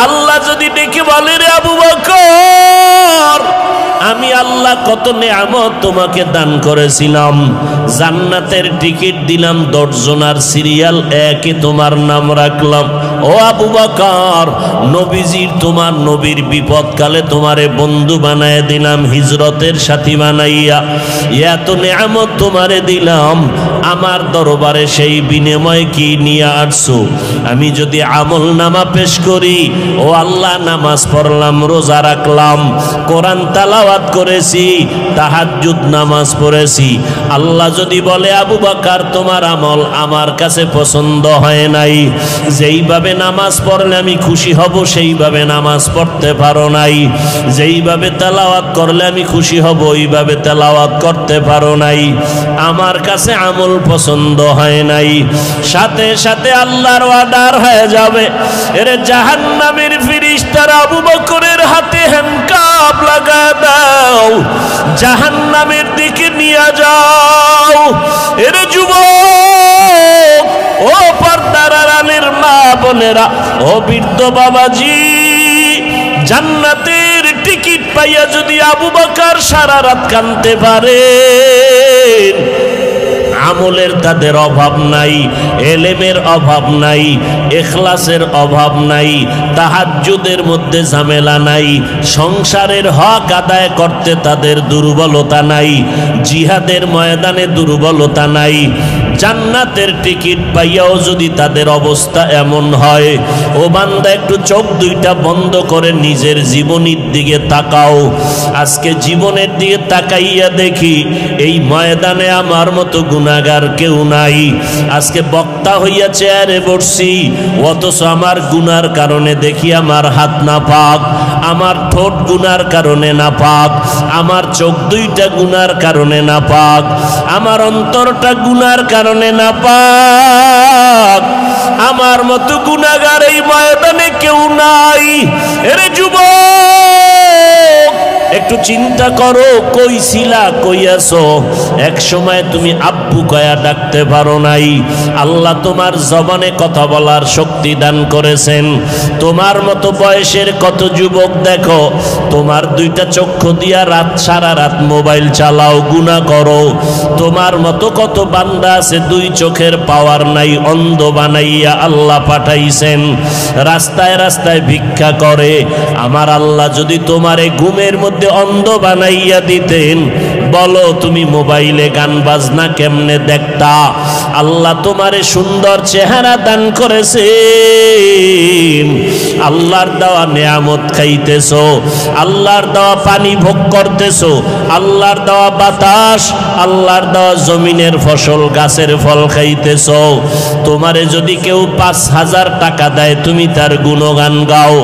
আল্লাহ যদি ডেকে বলে রে আবু বকর, আমি আল্লাহ কত নেয়ামত তোমাকে দান করেছিলাম, জান্নাতের টিকিট দিলাম 10 জনার সিরিয়াল 1-এ তোমার নাম রাখলাম। ও আবু বকর, নবীজির তোমার নবীর বিপদকালে তোমারে বন্ধু বানায় দিলাম, হিজরতের সাথী বানাইয়া এত নেয়ামত তোমারে দিলাম, আমার দরবারে সেই বিনিময় কি নিয়ে আসছো? আমি যদি আমল নামা পেশ করি, ও আল্লাহ নামাজ পড়লাম, রোজা রাখলাম, কোরআন তালাওয়াত করেছি, তাহাজ্জুদ নামাজ পড়েছি, আল্লাহ যদি বলে আবু বকর তোমার আমল আমার কাছে পছন্দ হয় নাই, যেইভাবে নামাজ পড়লে আমি খুশি হব সেইভাবে নামাজ পড়তে পারো নাই, যেইভাবে তেলাওয়াত করলে আমি খুশি হব ওইভাবে তেলাওয়াত করতে পারো নাই, আমার কাছে আমল পছন্দ হয় নাই, সাথে সাথে আল্লাহর ওয়াদার হয়ে যাবে, এর জাহান্নামের ফেরেশতারা আবু বকরের হাতে হ্যান্ডকাপ লাগায় দাও, জাহান্নামের দিকে নিয়ে যাও। এর যুবক, ও পর্দার আড়ালের মা বোনেরা, ও বৃদ্ধ বাবাজি, জান্নাতের টিকিট পাইয়া যদি আবু বকর সারা রাত কাঁদতে পারে, আমলের তাদের অভাব নাই, এলেমের অভাব নাই, ইখলাসের অভাব নাই, তাহাজ্জুদের মধ্যে ঝামেলা নাই, সংসারের হক আদায় করতে তাদের দুর্বলতা নাই, জিহাদের ময়দানে দুর্বলতা নাই, জান্নাতের টিকিট পাইয়াও যদি তাদের অবস্থা এমন হয়, ও বান্দা একটু চোখ দুইটা বন্ধ করে নিজের জীবনের দিকে তাকাও। আজকে জীবনের দিকে তাকাইয়া দেখি এই ময়দানে আমার মতো গুনাহগার কেউ নাই। আজকে বক্তা হইয়া চেয়ারে বসছি, অথচ আমার গুনার কারণে দেখি আমার হাত না পাক, আমার ঠোঁট গুনার কারণে না পাক, আমার চোখ দুইটা গুনার কারণে না পাক, আমার অন্তরটা গুনার কারণে না পাক। আমার মতো গুনাহগার এই ময়দানে কেউ নাই। এরে যুবক, একটু চিন্তা করো, কই ছিলা, কই আছো? এক সময় তুমি আব্বু কয়া ডাকতে পারো নাই, আল্লাহ তোমার জবানে কথা বলার শক্তি দান করেছেন। তোমার মতো বয়সের কত যুবক দেখো, তোমার দুইটা চক্ষু দিয়া রাত সারা রাত মোবাইল চালাও, গুনাহ করো। তোমার মতো কত বান্দা আছে দুই চোখের পাওয়ার নাই, অন্ধ বানাইয়া আল্লাহ পাঠাইছেন, রাস্তায় রাস্তায় ভিক্ষা করে। আমার আল্লাহ যদি তোমারে ঘুমের মধ্যে অন্ধ বানাইয়া দিতেন, বলো তুমি মোবাইলে গান বাজনা কেমনে দেখতা? আল্লাহ তোমারে সুন্দর চেহারা দান করেছেন, আল্লাহর দেওয়া নেয়ামত খাইতেছো, আল্লাহর দেওয়া পানি ভোগ করতেছো, আল্লাহর দেওয়া বাতাস, আল্লাহর দেওয়া জমিনের ফসল গাছের ফল খাইতেছো। তোমারে যদি কেউ 5,000 টাকা দেয়, তুমি তার গুণগান গাও।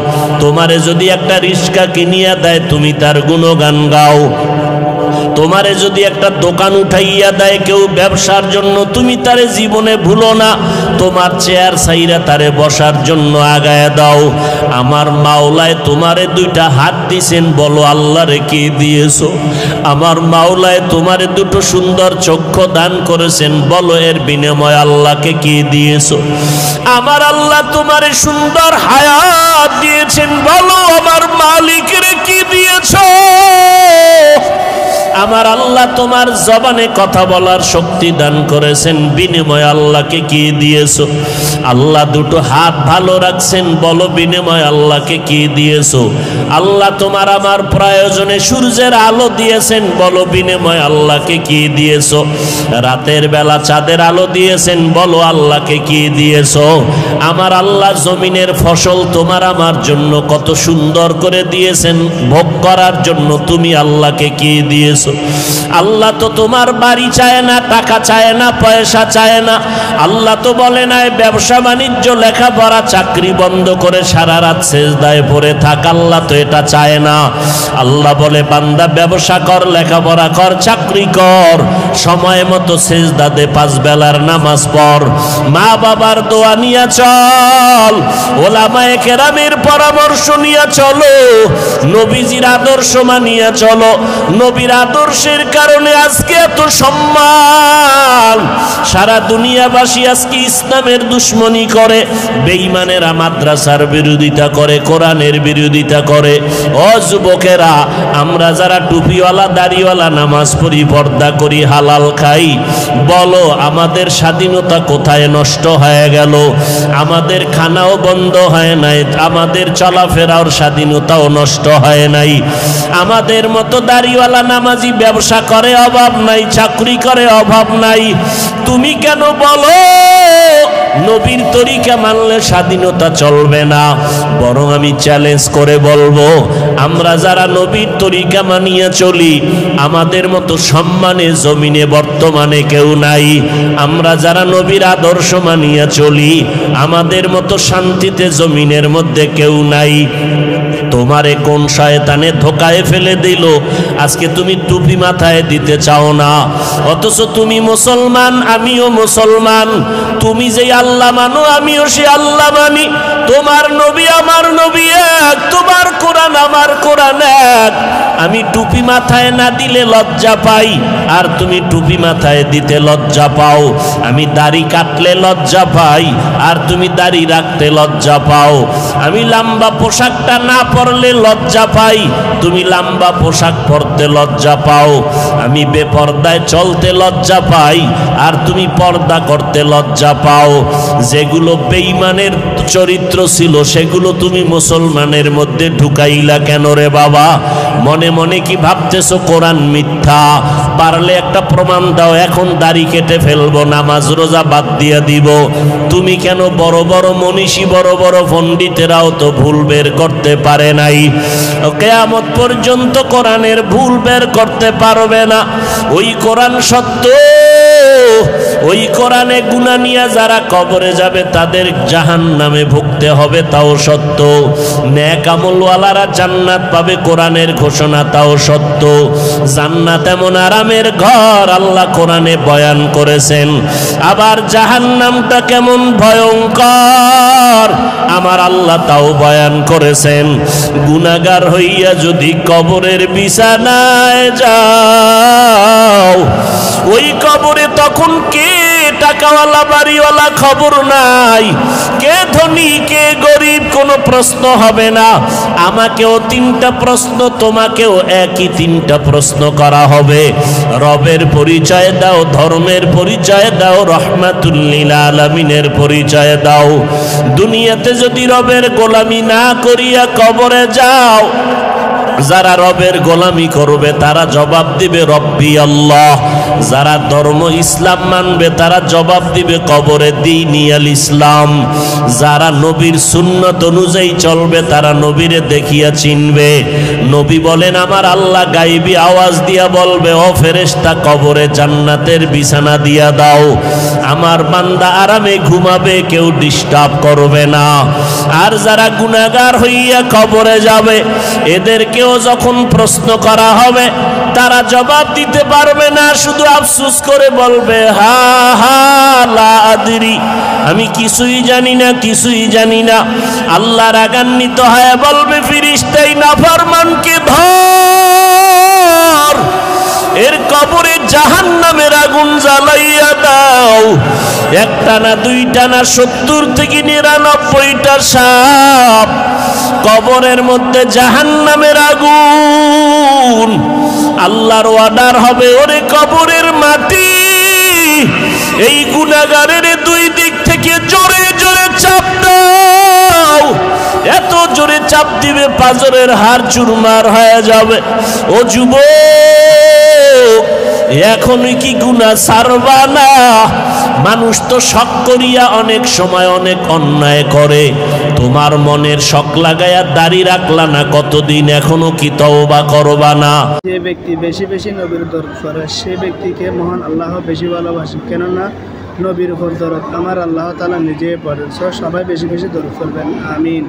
তোমারে যদি একটা রিক্সা কিনিয়া দেয়, তুমি তার গুণগান গাও। তোমারে যদি একটা দোকান উঠাইয়া দেয় কেউ ব্যবসার জন্য, তুমি তারে জীবনে ভুলো না, তোমার চেয়ার ছাইরা তারে বসার জন্য আগায় দাও। আমার মাওলায় তোমারে দুইটা হাত দিছেন, বলো আল্লাহরে কি দিয়েছো? আমার মাওলায় তোমারে দুটো সুন্দর চক্ষু দান করেছেন, বলো এর বিনিময়ে আল্লাহকে কি দিয়েছো? আমার আল্লাহ তোমারে সুন্দর হায়াত দিয়েছেন, বলো আমার মালিকের কি দিয়েছো? আমার আল্লাহ তোমার জবানে কথা বলার শক্তি দান করেছেন, বিনিময়ে আল্লাহকে কি দিয়েছো? আল্লাহ দুটো হাত ভালো রাখছেন, বলো বিনিময়ে আল্লাহকে কি দিয়েছো? আল্লাহ তোমার আমার প্রয়োজনে সূর্যের আলো দিয়েছেন, বলো বিনিময়ে আল্লাহকে কি দিয়েছো? রাতের বেলা চাঁদের আলো দিয়েছেন, বলো আল্লাহকে কি দিয়েছো? আমার আল্লাহ জমিনের ফসল তোমার আমার জন্য কত সুন্দর করে দিয়েছেন, ভোগ করার জন্য তুমি আল্লাহকে কি দিয়েছো? আল্লাহ তো তোমার বাড়ি চায় না, টাকা চায় না, পয়সা চায় না। আল্লাহ তো বলে নাই ব্যবসা বাণিজ্য লেখাপড়া চাকরি বন্ধ করে সারা রাত সেজদায় পড়ে থাক, আল্লাহ তো এটা চায় না। আল্লাহ বলে বান্দা ব্যবসা কর, লেখাপড়া কর, চাকরি কর, সময় মতো সেজদা দে, 5 বেলার নামাজ পড়, মা বাবার দোয়া নিয়ে চল, ওলামায়ে কেরামের পরামর্শ নিয়ে চলো, নবীজির আদর্শ মানিয়ে চলো, নবীর আদর্শের কারণে আজকে এত সম্মান। সারা দুনিয়াবাসী আজকে ইসলামের দুশ্মনী করে, বেঈমানেরা মাদ্রাসার বিরোধিতা করে, কোরআনের বিরোধিতা করে। ও যুবকেরা, আমরা যারা টুপিওয়ালা দাড়িওয়ালা নামাজ পড়ি, পর্দা করি, হালাল খাই, বলো আমাদের স্বাধীনতা কোথায় নষ্ট হয়ে গেল? আমাদের খানাও বন্ধ হয় নাই, আমাদের চলাফেরার স্বাধীনতাও নষ্ট হয় নাই। আমাদের মতো দাড়িওয়ালা নামাজি ব্যবসা করে, অভাব নাই, চাকরি করে, অভাব নাই। তুমি কেন বলো নবীর তরিকা মানলে স্বাধীনতা চলবে না? বরং আমি চ্যালেঞ্জ করে বলবো, আমরা যারা নবীর তরিকা মানিয়ে চলি, আমাদের মতো সম্মানে জমিনে বর্তমানে কেউ নাই। আমরা যারা নবীর আদর্শ মানিয়ে চলি, আমাদের মতো শান্তিতে জমিনের মধ্যে কেউ নাই। তোমারে কোন শয়তানে ধোকায় ফেলে দিল, আজকে তুমি টুপি মাথায় দিতে চাও না? অথচ তুমি মুসলমান, আমিও মুসলমান। তুমি যে আল্লাহ মানো, আমিও সে আল্লাহ মানি। তোমার নবী আমার নবী এক, তোমার কোরআন আমার কোরআন এক। আমি টুপি মাথায় না দিলে লজ্জা পাই, আর তুমি টুপি মাথায় দিতে লজ্জা পাও। আমি দাড়ি কাটলে লজ্জা পাই, আর তুমি দাড়ি রাখতে লজ্জা পাও। আমি লম্বা পোশাকটা না পরলে লজ্জা পাই, তুমি লম্বা পোশাক পরতে লজ্জা পাও। আমি বেপর্দায় চলতে লজ্জা পাই, আর তুমি পর্দা করতে লজ্জা পাও। যেগুলো বেঈমানের চরিত্র ছিল, সেগুলো তুমি মুসলমানের মধ্যে ঢুকাইলা কেন রে বাবা? মনে মনে কি ভাবতেছো কোরআন মিথ্যা? পারলে একটা প্রমাণ দাও, এখন দাড়ি কেটে ফেলবো, নামাজ রোজা বাদ দিয়ে দিব। তুমি কেন? বড় বড় মনীষী, বড় বড় পণ্ডিতেরাও তো ভুল বের করতে পারে নাই। কিয়ামত পর্যন্ত কোরআনের ভুল বের করতে পারবে না। ওই কোরআন সত্য, ওই কোরআনে গুনাহ নিয়ে যারা কবরে যাবে তাদের জাহান্নামে ভুগতে হবে, তাও সত্য। নেক আমলওয়ালারা জান্নাত পাবে, কোরআনের ঘোষণা, তাও সত্য। জান্নাত এমন আরামের ঘর, আল্লাহ কোরআনে বয়ান করেছেন। আবার জাহান্নামটা কেমন ভয়ঙ্কর, আমার আল্লাহ তাও বয়ান করেছেন। গুনাহগার হইয়া যদি কবরের বিছানায় যাও, ওই কবরে তখন কে টাকাওয়ালা বাড়িওয়ালা খবর নাই, কে ধনী কে গরিব কোনো প্রশ্ন হবে না। আমাকেও তিনটা প্রশ্ন, তোমাকেও একই তিনটা প্রশ্ন করা হবে। রবের পরিচয় দাও, ধর্মের পরিচয় দাও, রহমাতুল লিল আলামিনের পরিচয় দাও। দুনিয়াতে যদি রবের গোলামি না করিয়া কবরে যাও, যারা রবের গোলামি করবে তারা জবাব দিবে রব্বি আল্লাহ। যারা ধর্ম ইসলাম মানবে তারা জবাব দিবে কবরে দীনি আল ইসলাম। যারা নবীর সুন্নত অনুযায়ী চলবে তারা নবীরে দেখিয়া চিনবে। নবী বলেন, আমার আল্লাহ গাইবি আওয়াজ দিয়া বলবে, ও ফেরেশতা কবরে জান্নাতের বিছানা দিয়া দাও, আমার বান্দা আরামে ঘুমাবে, কেউ ডিস্টার্ব করবে না। আর যারা গুনাহগার হইয়া কবরে যাবে, এদেরকেও যখন প্রশ্ন করা হবে তারা জবাব দিতে পারবে না, শুধু আফসোস করে বলবে, হা হা লা আদরি, আমি কিছুই জানি না, কিছুই জানি না। আল্লাহ রাগান্বিত হয়ে বলবে, ফেরেশতাই নাফরমানকে ধর, এর কবরে জাহান্নামের আগুন জ্বালাইয়া দাও। একটা না, দুইটা না, 70 থেকে 99টা সাপ কবরের মধ্যে জাহান্নামের আগুন। আল্লাহর অর্ডার হবে, ওরে কবরের মাটি, এই গুনাহগারের দুই দিক থেকে জোরে জোরে চাপ দাও। এত জোরে চাপ দিবে পাজরের হাড় চুরমার হয়ে যাবে। ও যুবক, এখনই কি গুনাহ ছাড়বা না? মানুষ তো শখ করিয়া অনেক সময় অনেক অন্যায় করে। তোমার মনের শখ লাগাইয়া দাড়ি রাখলা না কতদিন, এখনো কি তওবা করবা না? যে ব্যক্তি বেশি বেশি নবীর দরদ করে, সে ব্যক্তিকে মহান আল্লাহ বেশি ভালোবাসেন, কেননা নবীর উপর দরদ আমার আল্লাহ তাআলা নিজে পড়েন। সবাই বেশি বেশি দরদ করবেন, আমিন।